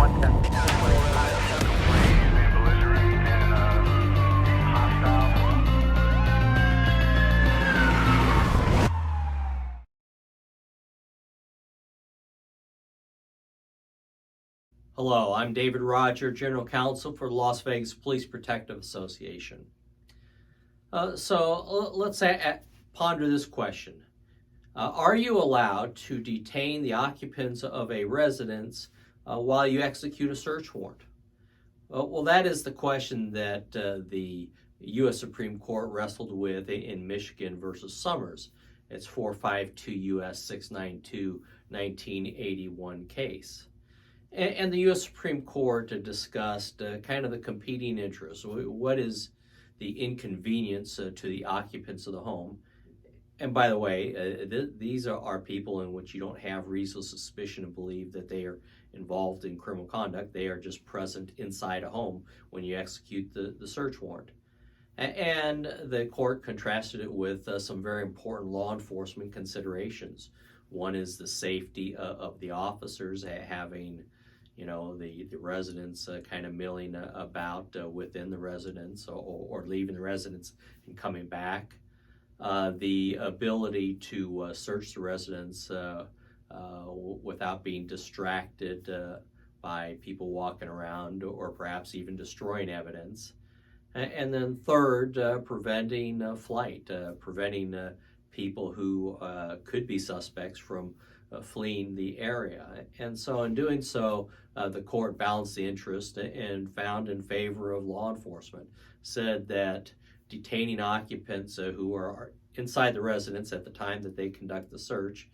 Hello, I'm David Roger, General Counsel for the Las Vegas Police Protective Association. Let's ponder this question. Are you allowed to detain the occupants of a residence while you execute a search warrant? Well, that is the question that the U.S. Supreme Court wrestled with in Michigan versus Summers. It's 452 U.S. 692 1981 case. And the U.S. Supreme Court discussed kind of the competing interests. What is the inconvenience to the occupants of the home? And by the way, these are people in which you don't have reasonable suspicion to believe that they are involved in criminal conduct. They are just present inside a home when you execute the search warrant. And the court contrasted it with some very important law enforcement considerations. One is the safety of the officers having the residents kind of milling about within the residence or leaving the residence and coming back. The ability to search the residence without being distracted by people walking around or perhaps even destroying evidence. And then third, preventing flight, preventing people who could be suspects from fleeing the area. And so in doing so, the court balanced the interest and found in favor of law enforcement, said that detaining occupants who are inside the residence at the time that they conduct the search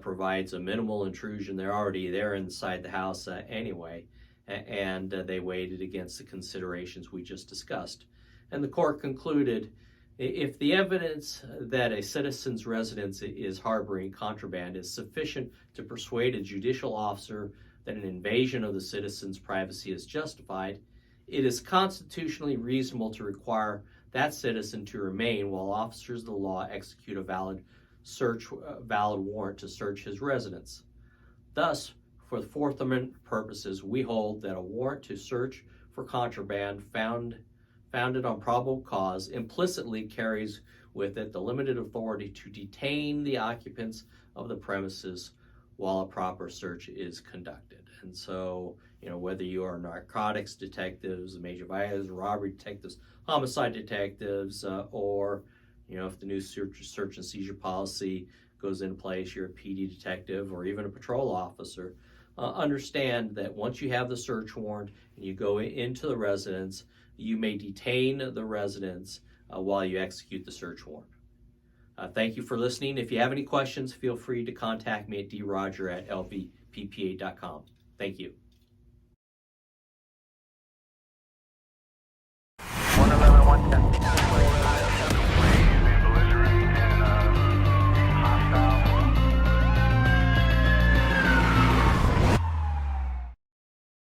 provides a minimal intrusion. They're already there inside the house anyway, and they weighed it against the considerations we just discussed. And the court concluded, if the evidence that a citizen's residence is harboring contraband is sufficient to persuade a judicial officer that an invasion of the citizen's privacy is justified, it is constitutionally reasonable to require that citizen to remain while officers of the law execute a valid warrant to search his residence. Thus, for the Fourth Amendment purposes, we hold that a warrant to search for contraband founded on probable cause implicitly carries with it the limited authority to detain the occupants of the premises while a proper search is conducted. And so, whether you are narcotics detectives, major violence, robbery detectives, homicide detectives, or, if the new search and seizure policy goes into place, you're a PD detective or even a patrol officer, understand that once you have the search warrant and you go into the residence, you may detain the residents while you execute the search warrant. Thank you for listening. If you have any questions, feel free to contact me at droger@lvppa.com. Thank you.